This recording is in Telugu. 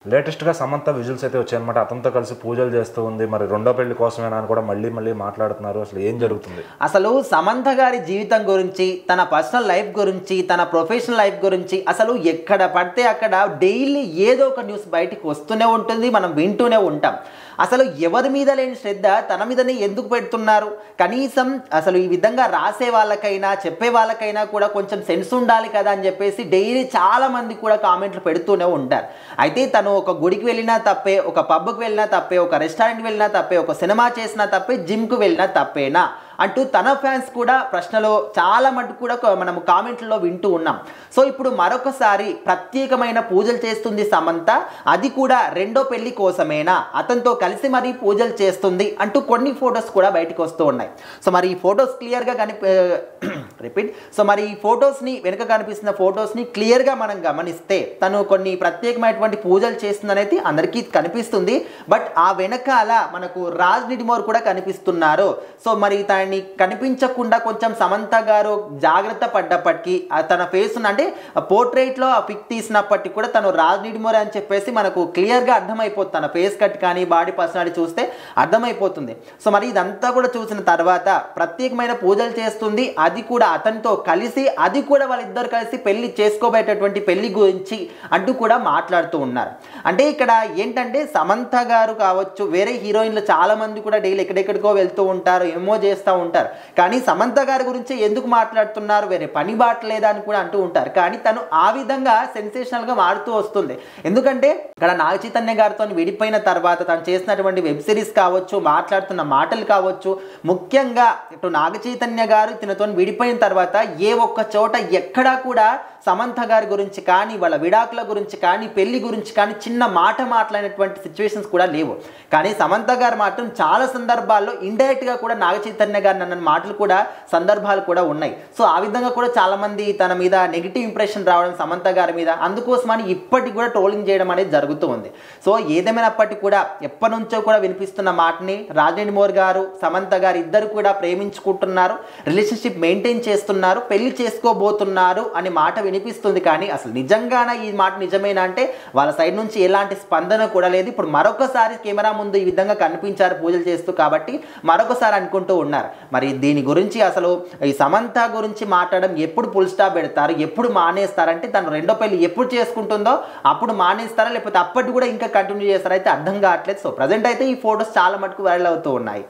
లేటెస్ట్‌గా సమంత విజువల్స్ అయితే వచ్చాయన్నమాట. అతనితో కలిసి పూజలు చేస్తూ ఉంది. మరి రెండో పెళ్లి కోసమేనా అని కూడా మళ్ళీ మాట్లాడుతున్నారు. అసలు ఏం జరుగుతుంది? అసలు సమంత గారి జీవితం గురించి, తన పర్సనల్ లైఫ్ గురించి, తన ప్రొఫెషనల్ లైఫ్ గురించి అసలు ఎక్కడ పడితే అక్కడ డైలీ ఏదో ఒక న్యూస్ బయటికి వస్తూనే ఉంటుంది. మనం వింటూనే ఉంటాం. అసలు ఎవరి మీద లేని శ్రద్ధ తన మీదనే ఎందుకు పెడుతున్నారు? కనీసం అసలు ఈ విధంగా రాసే వాళ్ళకైనా చెప్పే వాళ్ళకైనా కూడా కొంచెం సెన్స్ ఉండాలి కదా అని చెప్పేసి డైలీ చాలామంది కూడా కామెంట్లు పెడుతూనే ఉంటారు. అయితే తను ఒక గుడికి వెళ్ళినా తప్పే, ఒక పబ్కి వెళ్ళినా తప్పే, ఒక రెస్టారెంట్కి వెళ్ళినా తప్పే, ఒక సినిమా చేసినా తప్పే, జిమ్కి వెళ్ళినా తప్పేనా అంటూ తన ఫ్యాన్స్ కూడా ప్రశ్నలో చాలా మటుకు కూడా మనం కామెంట్లలో వింటూ ఉన్నాం. సో ఇప్పుడు మరొకసారి ప్రత్యేకమైన పూజలు చేస్తుంది సమంత. అది కూడా రెండో పెళ్లి కోసమేనా, అతనితో కలిసి మరీ పూజలు చేస్తుంది అంటూ కొన్ని ఫొటోస్ కూడా బయటకు వస్తూ ఉన్నాయి. సో మరి ఈ ఫొటోస్ క్లియర్గా సో మరి ఈ ఫొటోస్ని వెనుక కనిపిస్తున్న ఫొటోస్ని క్లియర్గా మనం గమనిస్తే తను కొన్ని ప్రత్యేకమైనటువంటి పూజలు చేస్తుందనేది అందరికీ కనిపిస్తుంది. బట్ ఆ వెనకాల మనకు రాజ్ నిడిమోర్ కూడా కనిపిస్తున్నారు. సో మరి దాన్ని కనిపించకుండా కొంచెం సమంత గారు జాగ్రత్త పడ్డప్పటికీ తన ఫేస్ అంటే పోర్ట్రేట్లో ఆ పిక్ తీసినప్పటికీ కూడా తను రాజ్ నిడిమోర్ అని చెప్పేసి మనకు క్లియర్గా అర్థమైపోతుంది. తన ఫేస్ కట్ కానీ బాడీ పర్సనాలిటీ చూస్తే అర్థమైపోతుంది. సో మరి ఇదంతా కూడా చూసిన తర్వాత ప్రత్యేకమైన పూజలు చేస్తుంది, అది కూడా అతనితో కలిసి, అది కూడా వాళ్ళిద్దరు కలిసి పెళ్లి చేసుకోబోయేటటువంటి పెళ్లి గురించి అంటూ కూడా మాట్లాడుతూ ఉన్నారు. అంటే ఇక్కడ ఏంటంటే సమంత గారు కావచ్చు, వేరే హీరోయిన్లు చాలా మంది కూడా డైలీ ఎక్కడెక్కడికో వెళ్తూ ఉంటారు, ఏమో చేస్తూ ఉంటారు. కానీ సమంత గారి గురించి ఎందుకు మాట్లాడుతున్నారు, వేరే పని బాటలేదా అని కూడా అంటూ ఉంటారు. కానీ తను ఆ విధంగా సెన్సేషనల్గా మారుతూ వస్తుంది. ఎందుకంటే ఇక్కడ నాగ చైతన్య గారితో విడిపోయిన తర్వాత తను చేసినటువంటి వెబ్ సిరీస్ కావచ్చు, మాట్లాడుతున్న మాటలు కావచ్చు, ముఖ్యంగా ఇటు నాగ చైతన్య గారు తినతో విడిపోయిన తర్వాత ఏ ఒక్క చోట ఎక్కడా కూడా సమంత గారి గురించి కానీ, వాళ్ళ విడాకుల గురించి కానీ, పెళ్లి గురించి కానీ చిన్న మాట మాట్లాడినటువంటి సిచ్యువేషన్స్ కూడా లేవు. కానీ సమంత గారు మాత్రం చాలా సందర్భాల్లో ఇండైరెక్ట్గా కూడా నాగ చైతన్య గారు అన్న మాటలు కూడా సందర్భాలు కూడా ఉన్నాయి. సో ఆ విధంగా కూడా చాలామంది తన మీద నెగిటివ్ ఇంప్రెషన్ రావడం సమంత గారి మీద, అందుకోసమని ఇప్పటికి కూడా ట్రోలింగ్ చేయడం అనేది జరుగుతూ ఉంది. సో ఏదేమైనప్పటికీ కూడా ఎప్పటి నుంచో కూడా వినిపిస్తున్న మాటని రాజ్ నిడిమోర్ గారు, సమంత గారు ఇద్దరు కూడా ప్రేమించుకుంటున్నారు, రిలేషన్షిప్ మెయింటైన్ చేస్తున్నారు, పెళ్లి చేసుకోబోతున్నారు అనే మాట వినిపిస్తుంది. కానీ అసలు నిజంగానే ఈ మాట నిజమేనా అంటే వాళ్ళ సైడ్ నుంచి ఎలాంటి స్పందన కూడా లేదు. ఇప్పుడు మరొకసారి కెమెరా ముందు ఈ విధంగా కనిపించారు పూజలు చేస్తూ, కాబట్టి మరొకసారి అనుకుంటూ ఉన్నారు. మరి దీని గురించి అసలు ఈ సమంత గురించి మాట్లాడడం ఎప్పుడు ఫుల్ స్టాప్ పెడతారు, ఎప్పుడు మానేస్తారంటే తను రెండో పెళ్లి ఎప్పుడు చేసుకుంటుందో అప్పుడు మానేస్తారా, లేకపోతే అప్పటి కూడా ఇంకా కంటిన్యూ చేస్తారా అయితే అర్థం కావట్లేదు. సో ప్రజెంట్ అయితే ఈ ఫొటోస్ చాలా మటుకు వైరల్ అవుతూ ఉన్నాయి.